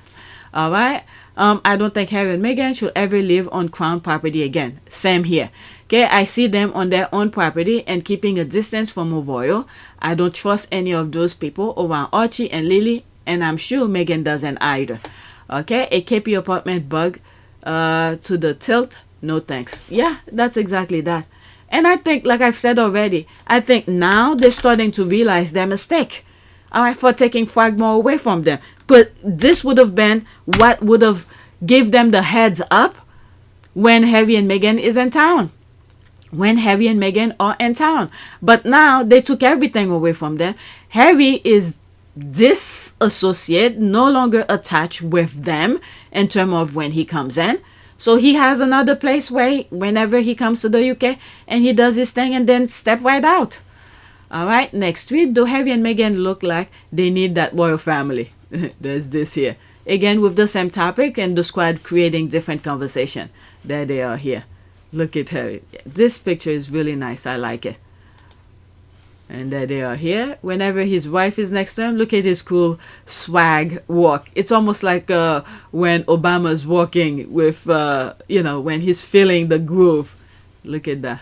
All right. I don't think Harry and Meghan should ever live on crown property again. Same here. Okay, I see them on their own property and keeping a distance from a royal. I don't trust any of those people around Archie and Lily, and I'm sure Meghan doesn't either. Okay, a KP apartment bug to the tilt. No thanks. Yeah, that's exactly that. And I think, like I've said already, I think now they're starting to realize their mistake. All right, for taking Frogmore away from them. But this would have been what would have give them the heads up when Harry and Meghan is in town. When Harry and Meghan are in town. But now they took everything away from them. Harry is disassociate, no longer attached with them in terms of when he comes in. So he has another place where whenever he comes to the UK and he does his thing and then step right out. All right, next tweet. Do Harry and Meghan look like they need that royal family? There's this here. Again with the same topic and the squad creating different conversation. There they are here. Look at Harry. This picture is really nice. I like it. And there they are here. Whenever his wife is next to him, look at his cool swag walk. It's almost like when Obama's walking with, when he's feeling the groove. Look at that.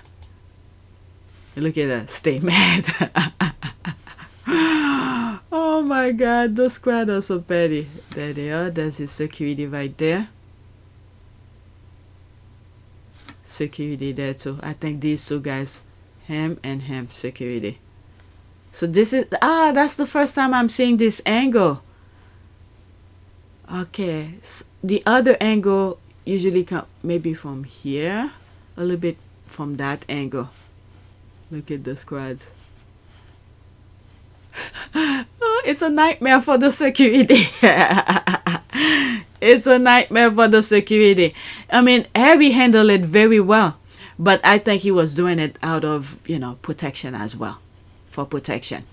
Look at that. Stay mad. Oh my God. Those squad are so petty. There they are. There's his security right there. Security there too. I think these two guys, him and him, security. So this is, that's the first time I'm seeing this angle. Okay, so the other angle usually come maybe from here, a little bit from that angle. Look at the squads. Oh, it's a nightmare for the security. It's a nightmare for the security. I mean, Harry handled it very well, but I think he was doing it out of, protection as well. For protection.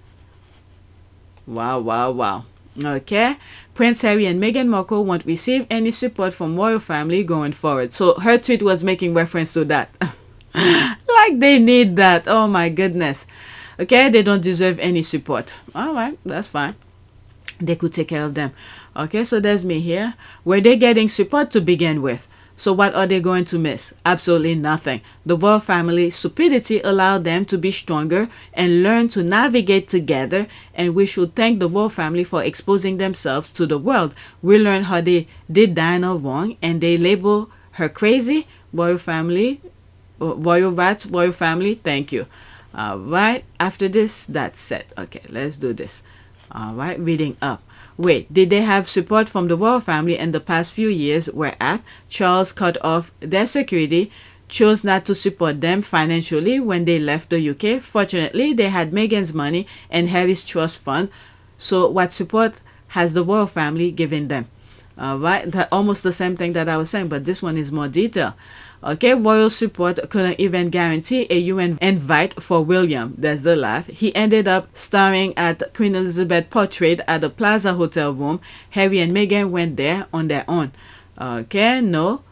Wow, wow, wow. Okay. Prince Harry and Meghan Markle won't receive any support from royal family going forward. So her tweet was making reference to that. Like they need that. Oh my goodness. Okay, they don't deserve any support. All right, that's fine. They could take care of them. Okay, so there's me here. Were they getting support to begin with? So what are they going to miss? Absolutely nothing. The royal family's stupidity allowed them to be stronger and learn to navigate together, and we should thank the royal family for exposing themselves to the world. We learned how they did Diana wrong and they label her crazy. Royal family, royal rats, royal family, thank you. All right, after this, that's it. Okay, let's do this. All right, reading up. Wait, did they have support from the royal family in the past few years whereat Charles cut off their security, chose not to support them financially when they left the UK? Fortunately, they had Meghan's money and Harry's trust fund. So what support has the royal family given them? All right, that almost the same thing that I was saying, but this one is more detailed. Okay, royal support couldn't even guarantee a UN invite for William. There's the laugh. He ended up starring at Queen Elizabeth portrait at the Plaza Hotel room. Harry and Meghan went there on their own. Okay, no,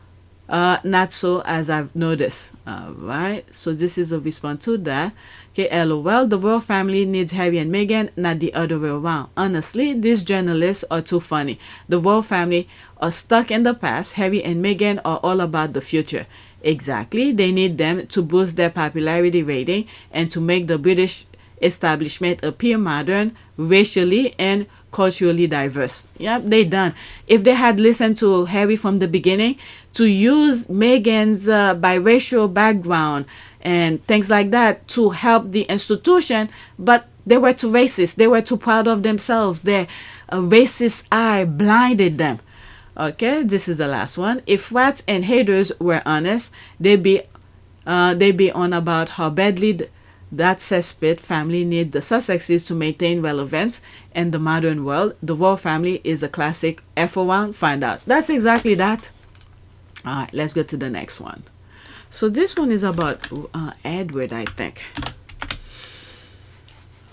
not so as I've noticed. All right, so this is a response to that. Okay, LOL, the royal family needs Harry and Meghan, not the other way around. Honestly, these journalists are too funny. The royal family are stuck in the past. Harry and Meghan are all about the future. Exactly, they need them to boost their popularity rating and to make the British establishment appear modern, racially and culturally diverse. Yep, they done. If they had listened to Harry from the beginning, to use Meghan's biracial background and things like that to help the institution, but they were too racist. They were too proud of themselves. Their racist eye blinded them. Okay, this is the last one. If rats and haters were honest, they'd be on about how badly that cesspit family need the Sussexes to maintain relevance in the modern world. The royal family is a classic F around. Find out. That's exactly that. All right, let's go to the next one. So this one is about Edward, I think.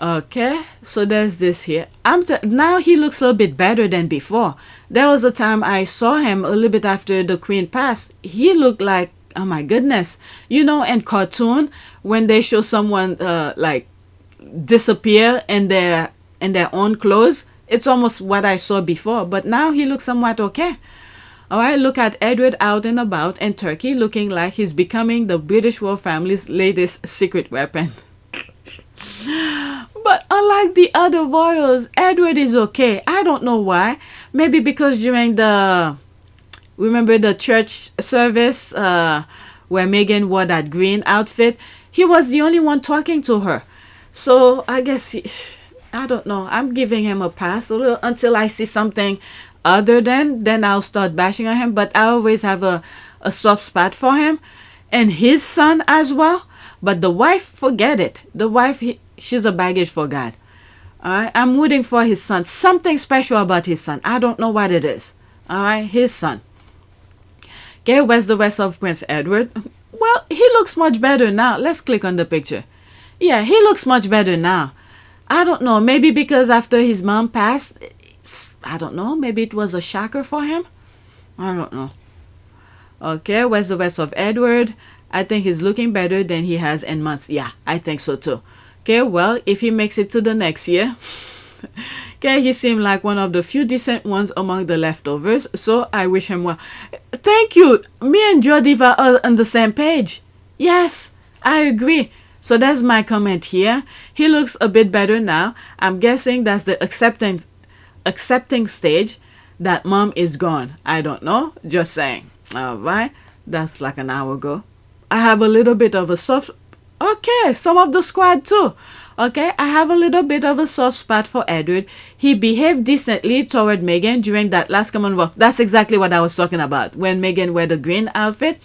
Okay, so there's this here. Now he looks a little bit better than before. There was a time I saw him a little bit after the Queen passed. He looked like, oh my goodness, in cartoon when they show someone like disappear and their in their own clothes, it's almost what I saw before, but now he looks somewhat okay. All right, look at Edward out and about in Turkey, looking like he's becoming the British royal family's latest secret weapon. But unlike the other royals, Edward is okay. I don't know why. Maybe because during remember the church service where Meghan wore that green outfit, he was the only one talking to her. So I guess, I don't know. I'm giving him a pass a little until I see something other than, then I'll start bashing on him. But I always have a soft spot for him and his son as well. But the wife, forget it. The wife, she's a baggage for God. All right, I'm rooting for his son. Something special about his son. I don't know what it is. All right, his son. Okay, where's the rest of Prince Edward? Well, he looks much better now. Let's click on the picture. Yeah, he looks much better now. I don't know. Maybe because after his mom passed, I don't know. Maybe it was a shocker for him. I don't know. Okay, where's the rest of Edward? I think he's looking better than he has in months. Yeah, I think so too. Okay, well, if he makes it to the next year, okay, he seemed like one of the few decent ones among the leftovers, so I wish him well. Thank you. Me and Jodiva are on the same page. Yes, I agree. So that's my comment here. He looks a bit better now. I'm guessing that's the accepting stage that mom is gone. I don't know. Just saying. All right. That's like an hour ago. I have a little bit of a soft... Okay, some of the squad too. Okay, I have a little bit of a soft spot for Edward. He behaved decently toward Meghan during that last Commonwealth. That's exactly what I was talking about. When Meghan wore the green outfit.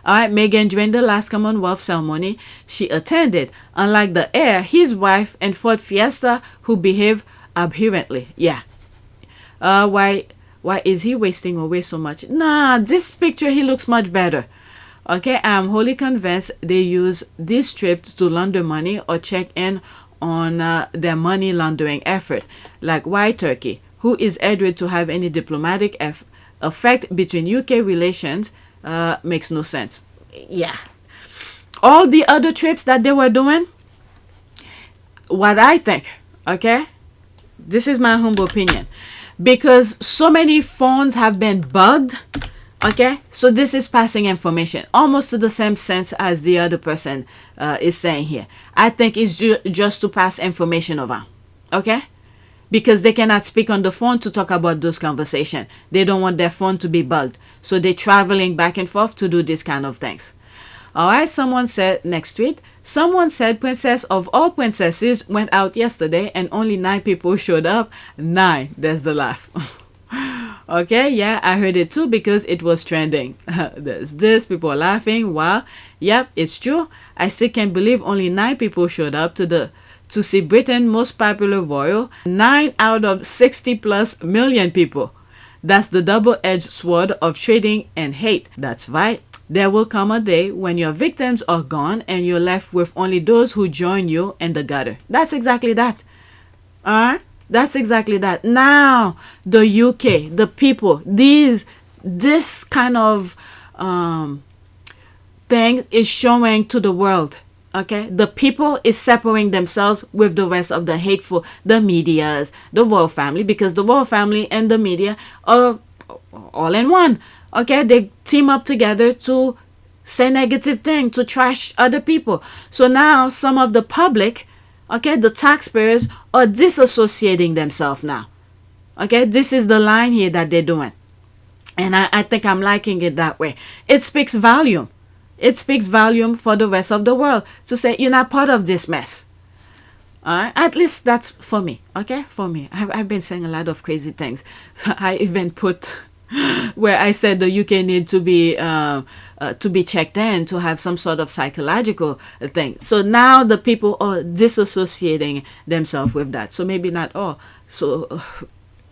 All right, Meghan, during the last Commonwealth ceremony, she attended. Unlike the heir, his wife, and Ford Fiesta, who behaved abhorrently. Yeah. Why is he wasting away so much? Nah, this picture, he looks much better. Okay, I'm wholly convinced they use this trip to launder money or check in on their money laundering effort. Like, why Turkey? Who is Edward to have any diplomatic effect between UK relations? Makes no sense. Yeah. All the other trips that they were doing, what I think, okay, this is my humble opinion, because so many phones have been bugged. Okay, so this is passing information, almost to the same sense as the other person is saying here. I think it's just to pass information over, okay? Because they cannot speak on the phone to talk about those conversations. They don't want their phone to be bugged. So they're traveling back and forth to do this kind of things. All right, someone said, next tweet, someone said Princess of all princesses went out yesterday and only 9 people showed up. 9, there's the laugh. Okay, yeah, I heard it too because it was trending. There's this, people are laughing. Wow, yep, it's true. I still can't believe only 9 people showed up to see Britain's most popular royal. 9 out of 60+ million people. That's the double-edged sword of trading and hate. That's right. There will come a day when your victims are gone and you're left with only those who join you in the gutter. That's exactly that. Alright? That's exactly that. Now, the UK, the people, this kind of thing is showing to the world. Okay, the people is separating themselves with the rest of the hateful, the medias, the royal family, because the royal family and the media are all in one. Okay, they team up together to say negative things, to trash other people. So now some of the public, okay, the taxpayers are disassociating themselves now. Okay, this is the line here that they're doing. And I think I'm liking it that way. It speaks volume. It speaks volume for the rest of the world to say you're not part of this mess. At least that's for me. Okay, for me. I've been saying a lot of crazy things. I even put where I said the UK need to be checked in to have some sort of psychological thing. So now the people are disassociating themselves with that. So maybe not all. So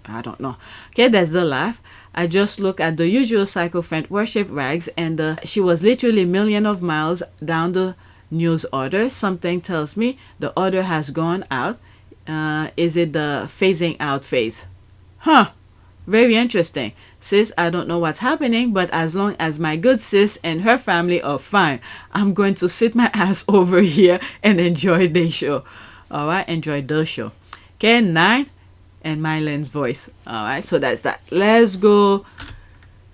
I don't know. Okay, there's the laugh. I just look at the usual sycophant worship rags, and she was literally millions of miles down the news order. Something tells me the order has gone out. Is it the phasing out phase? Huh. Very interesting. Sis, I don't know what's happening, but as long as my good sis and her family are fine, I'm going to sit my ass over here and enjoy the show. All right, enjoy the show. Okay, 9. And Mylan's voice. Alright, so that's that. Let's go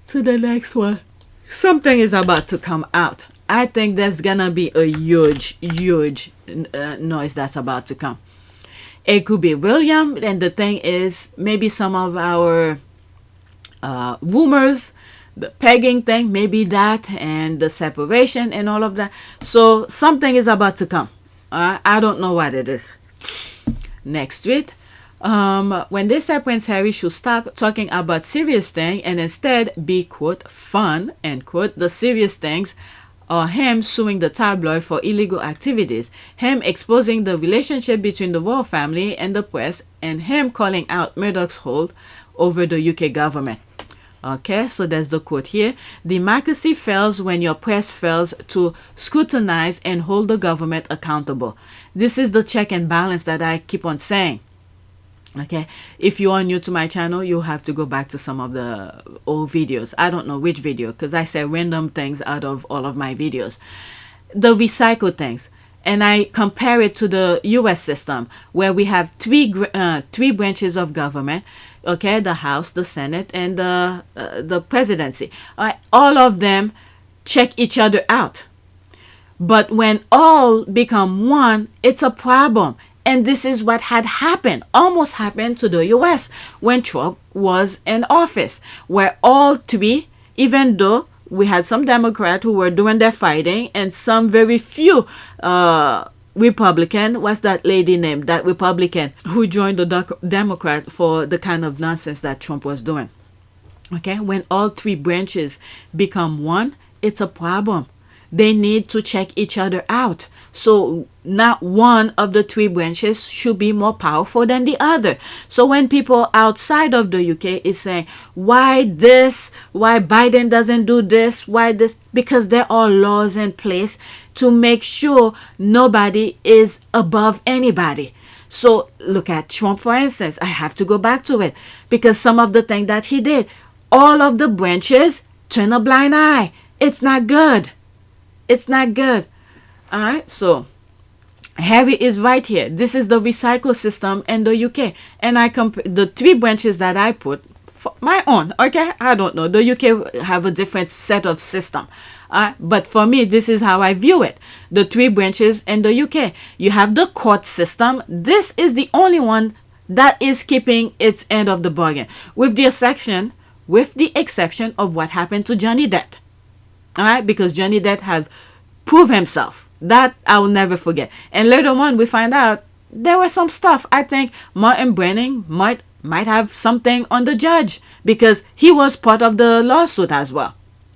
to the next one. Something is about to come out. I think there's gonna be a huge noise that's about to come. It could be William, and the thing is, maybe some of our rumors, the pegging thing, maybe that, and the separation and all of that. So something is about to come. I don't know what it is. Next tweet. When they said Prince Harry should stop talking about serious things and instead be, quote, fun, end quote, the serious things are him suing the tabloid for illegal activities, him exposing the relationship between the royal family and the press, and him calling out Murdoch's hold over the UK government. Okay, so there's the quote here. Democracy fails when your press fails to scrutinize and hold the government accountable. This is the check and balance that I keep on saying. Okay, if you are new to my channel, you have to go back to some of the old videos. I don't know which video, because I say random things out of all of my videos. The recycle things. And I compare it to the US system, where we have three branches of government. Okay, the House, the Senate, and the presidency. All of them check each other out. But when all become one, it's a problem. And this is what had happened, almost happened to the US when Trump was in office, where all three, even though we had some Democrats who were doing their fighting and some very few Republican, what's that lady named, that Republican who joined the Democrat for the kind of nonsense that Trump was doing. Okay, when all three branches become one, it's a problem. They need to check each other out. So not one of the three branches should be more powerful than the other. So when people outside of the UK is saying, why this, why Biden doesn't do this, why this, because there are laws in place to make sure nobody is above anybody. So look at Trump, for instance. I have to go back to it because some of the things that he did, all of the branches turn a blind eye. It's not good. It's not good. All right. So Harry is right here. This is the recycle system in the UK. And I compare the three branches that I put for my own. Okay. I don't know. The UK have a different set of system. But for me, this is how I view it. The three branches in the UK. You have the court system. This is the only one that is keeping its end of the bargain. With the exception of what happened to Johnny Depp. All right, because Johnny Depp have proved himself. That I will never forget. And later on, we find out there was some stuff. I think Martin Brennan might have something on the judge because he was part of the lawsuit as well.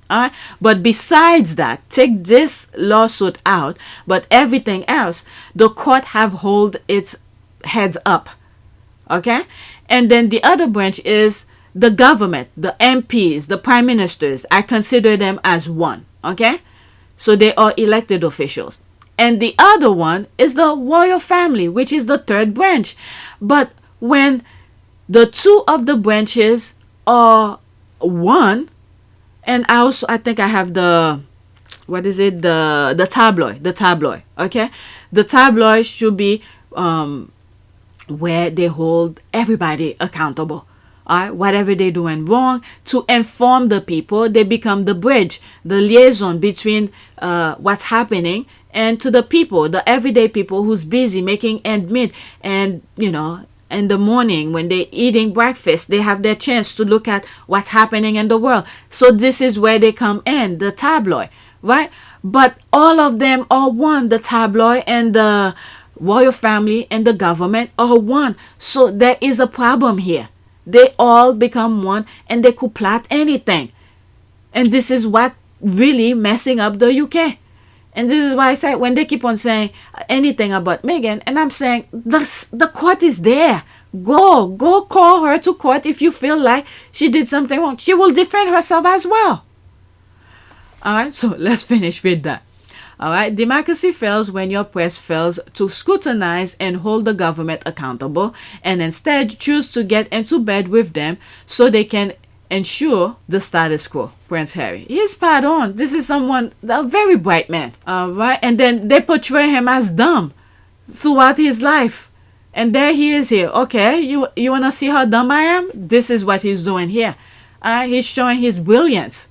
All right, but besides that, take this lawsuit out, but everything else, the court have hold its heads up. Okay, and then the other branch is the government, the MPs, the prime ministers. I consider them as one. Okay, so they are elected officials. And the other one is the royal family, which is the third branch. But when the two of the branches are one, and I think I have the tabloid. Okay, the tabloid should be where they hold everybody accountable. Whatever they're doing wrong, to inform the people. They become the bridge, the liaison between what's happening and to the people, the everyday people who's busy making ends meet. And in the morning when they're eating breakfast, they have their chance to look at what's happening in the world. So this is where they come in, the tabloid, right? But all of them are one. The tabloid and the royal family and the government are one. So there is a problem here. They all become one and they could plot anything. And this is what really messing up the UK. And this is why I say when they keep on saying anything about Meghan, and I'm saying the court is there. Go call her to court if you feel like she did something wrong. She will defend herself as well. All right, so let's finish with that. All right, democracy fails when your press fails to scrutinize and hold the government accountable and instead choose to get into bed with them so they can ensure the status quo. Prince Harry. He's spot on. This is someone, a very bright man. All right, and then they portray him as dumb throughout his life. And there he is here. Okay, you want to see how dumb I am? This is what he's doing here. He's showing his brilliance.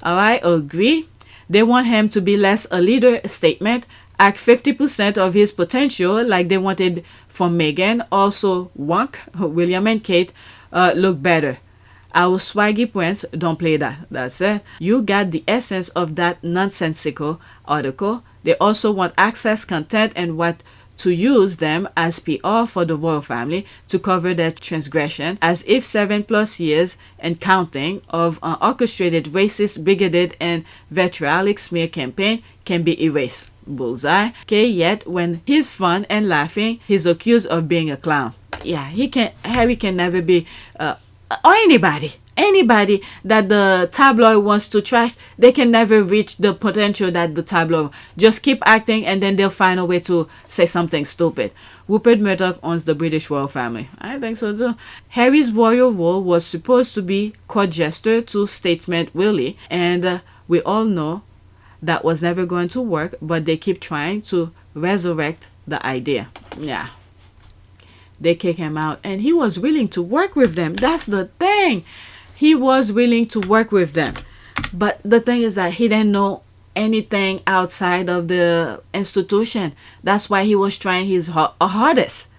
All right, agree. They want him to be less a leader statement, act 50% of his potential like they wanted from Meghan. Also, Wonk, William and Kate look better. Our swaggy prince don't play that. That's it. You got the essence of that nonsensical article. They also want access content and what to use them as PR for the royal family to cover their transgression, as if 7+ years and counting of an orchestrated racist, bigoted, and vitriolic smear campaign can be erased. Bullseye. Okay, yet when he's fun and laughing, he's accused of being a clown. Yeah, Harry can never be, or anybody that the tabloid wants to trash, they can never reach the potential that the tabloid. Just keep acting and then they'll find a way to say something stupid. Rupert Murdoch owns the British royal family. I think so too. Harry's royal role was supposed to be court jester to statesman Willie, and we all know that was never going to work, but they keep trying to resurrect the idea. Yeah. They kick him out and he was willing to work with them. That's the thing. He was willing to work with them. But the thing is that he didn't know anything outside of the institution. That's why he was trying his hardest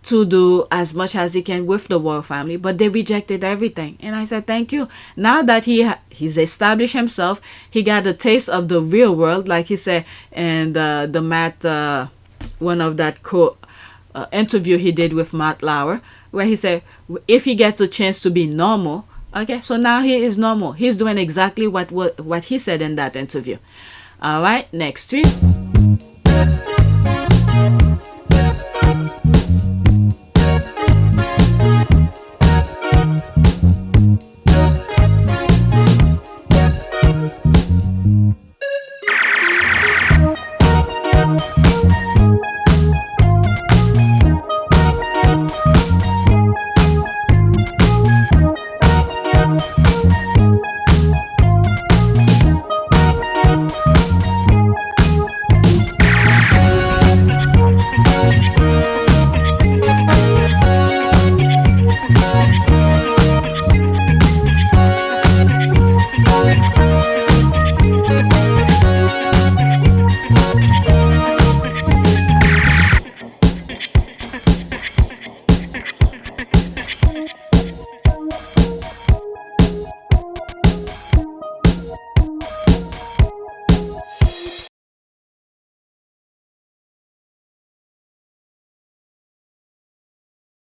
to do as much as he can with the royal family. But they rejected everything. And I said, thank you. Now that he's established himself, he got a taste of the real world, like he said. And the Matt, one of that interview he did with Matt Lauer, where he said, if he gets a chance to be normal, okay, so now he is normal. He's doing exactly what he said in that interview. All right, next tweet.